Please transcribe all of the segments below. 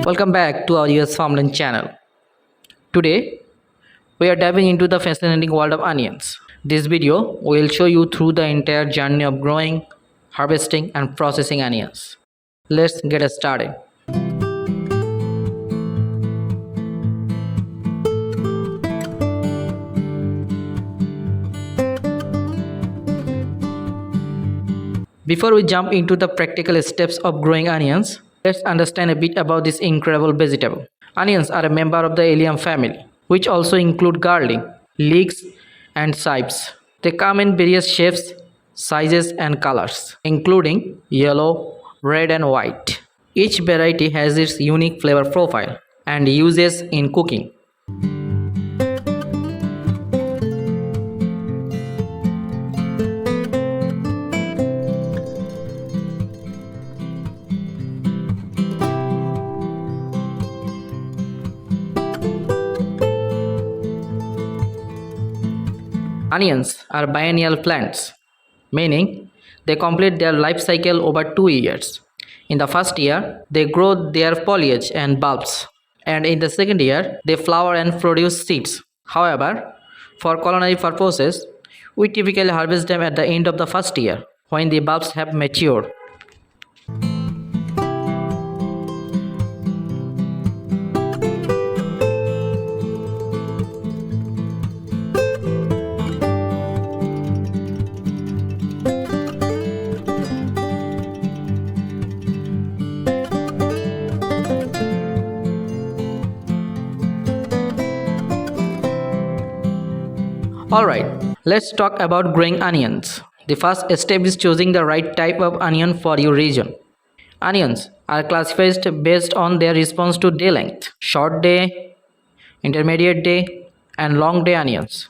Welcome back to our US Farmland channel. Today, we are diving into the fascinating world of onions. This video will show you through the entire journey of growing, harvesting, and processing onions. Let's get started. Before we jump into the practical steps of growing onions, let's understand a bit about this incredible vegetable. Onions are a member of the allium family, which also include garlic, leeks, and chives. They come in various shapes, sizes, and colors, including yellow, red, and white. Each variety has its unique flavor profile and uses in cooking. Onions are biennial plants, meaning they complete their life cycle over 2 years. In the first year, they grow their foliage and bulbs, and in the second year, they flower and produce seeds. However, for culinary purposes, we typically harvest them at the end of the first year, when the bulbs have matured. Alright, let's talk about growing onions. The first step is choosing the right type of onion for your region. Onions are classified based on their response to day length: short day, intermediate day, and long day onions.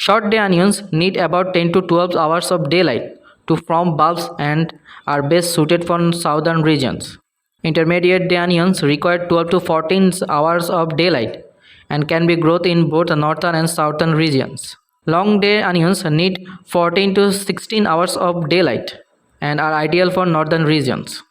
Short day onions need about 10 to 12 hours of daylight to form bulbs and are best suited for southern regions. Intermediate day onions require 12 to 14 hours of daylight and can be grown in both northern and southern regions. Long day onions need 14 to 16 hours of daylight and are ideal for northern regions.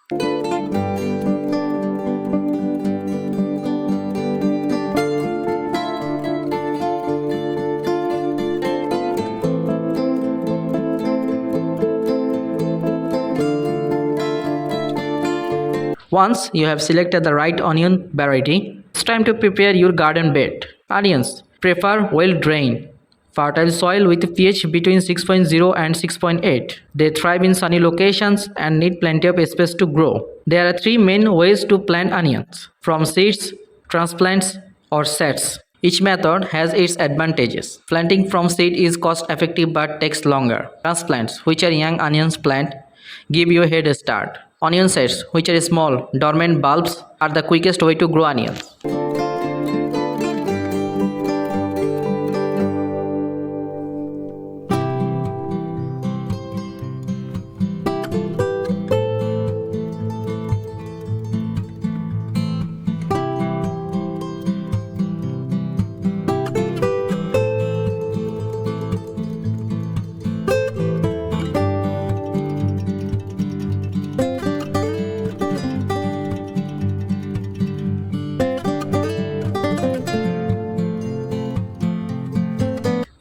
Once you have selected the right onion variety, it's time to prepare your garden bed. Onions prefer well-drained, fertile soil with pH between 6.0 and 6.8. They thrive in sunny locations and need plenty of space to grow. There are 3 main ways to plant onions: from seeds, transplants, or sets. Each method has its advantages. Planting from seed is cost-effective but takes longer. Transplants, which are young onions plant, give you a head start. Onion sets, which are small, dormant bulbs, are the quickest way to grow onions.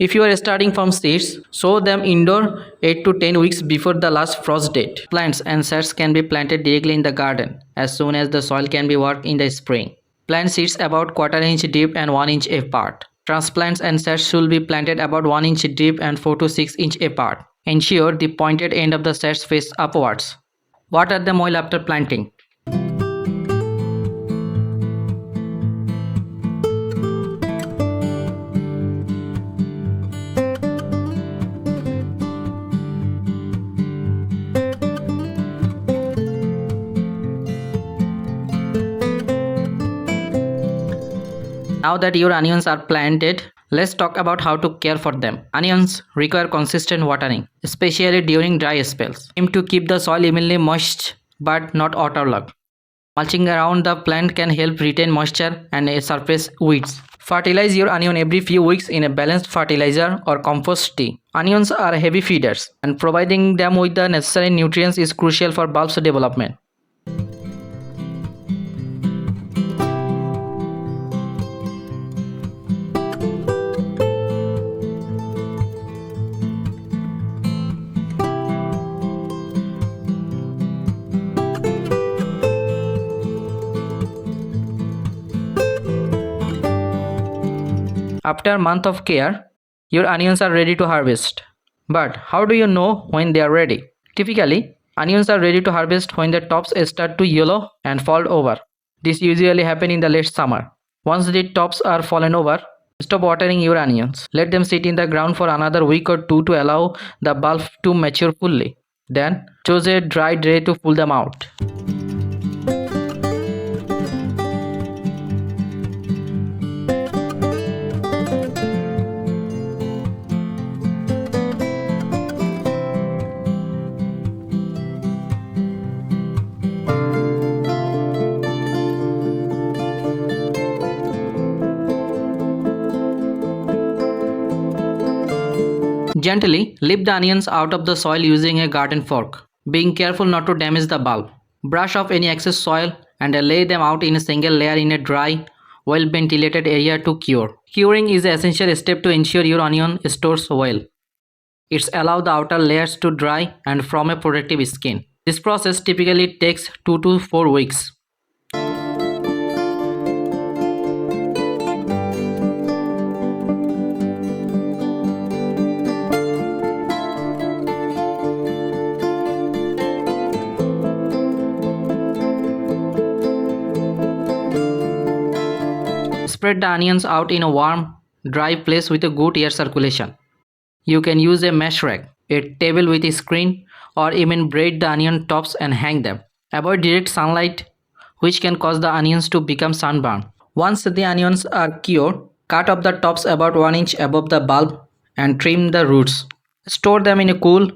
If you are starting from seeds, sow them indoor 8 to 10 weeks before the last frost date. Plants and sets can be planted directly in the garden as soon as the soil can be worked in the spring. Plant seeds about 1/4 inch deep and 1 inch apart. Transplants and sets should be planted about 1 inch deep and 4 to 6 inch apart. Ensure the pointed end of the sets face upwards. Water them well after planting. Now that your onions are planted, let's talk about how to care for them. Onions require consistent watering, especially during dry spells. Aim to keep the soil evenly moist but not waterlogged. Mulching around the plant can help retain moisture and surface weeds. Fertilize your onion every few weeks in a balanced fertilizer or compost tea. Onions are heavy feeders, and providing them with the necessary nutrients is crucial for bulb's development. After a month of care, your onions are ready to harvest. But how do you know when they are ready? Typically, onions are ready to harvest when the tops start to yellow and fall over. This usually happens in the late summer. Once the tops are fallen over, stop watering your onions. Let them sit in the ground for another week or two to allow the bulb to mature fully. Then, choose a dry day to pull them out. Gently lift the onions out of the soil using a garden fork, being careful not to damage the bulb. Brush off any excess soil and lay them out in a single layer in a dry, well-ventilated area to cure. Curing is an essential step to ensure your onion stores well. It's allow the outer layers to dry and form a protective skin. This process typically takes 2 to 4 weeks. Spread the onions out in a warm, dry place with a good air circulation. You can use a mesh rack, a table with a screen, or even braid the onion tops and hang them. Avoid direct sunlight, which can cause the onions to become sunburned. Once the onions are cured, cut off the tops about 1 inch above the bulb and trim the roots. Store them in a cool,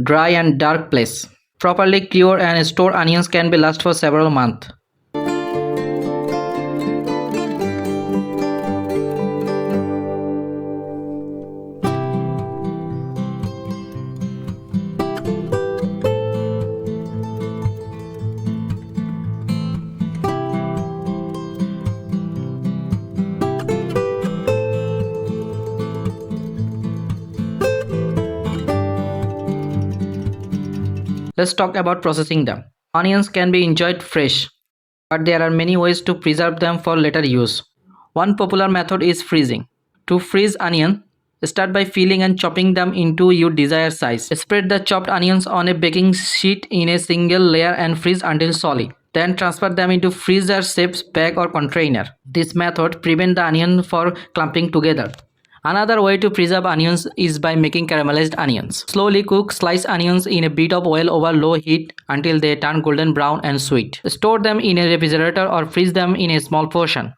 dry and dark place. Properly cured and stored onions can be last for several months. Let's talk about processing them. Onions can be enjoyed fresh, but there are many ways to preserve them for later use. One popular method is freezing. To freeze onion, start by peeling and chopping them into your desired size. Spread the chopped onions on a baking sheet in a single layer and freeze until solid. Then transfer them into freezer-safe bag or container. This method prevents the onion from clumping together. Another way to preserve onions is by making caramelized onions. Slowly cook sliced onions in a bit of oil over low heat until they turn golden brown and sweet. Store them in a refrigerator or freeze them in a small portion.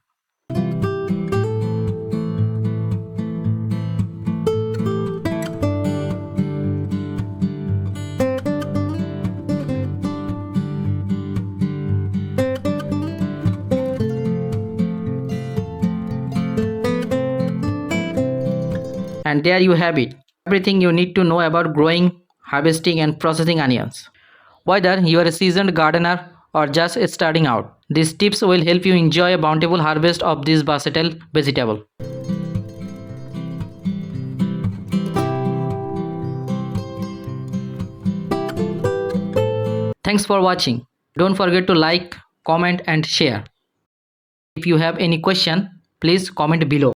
And there you have it, everything you need to know about growing, harvesting and processing onions. Whether you are a seasoned gardener or just starting out, these tips will help you enjoy a bountiful harvest of this versatile vegetable. Thanks for watching. Don't forget to like, comment and share. If you have any question, please comment below.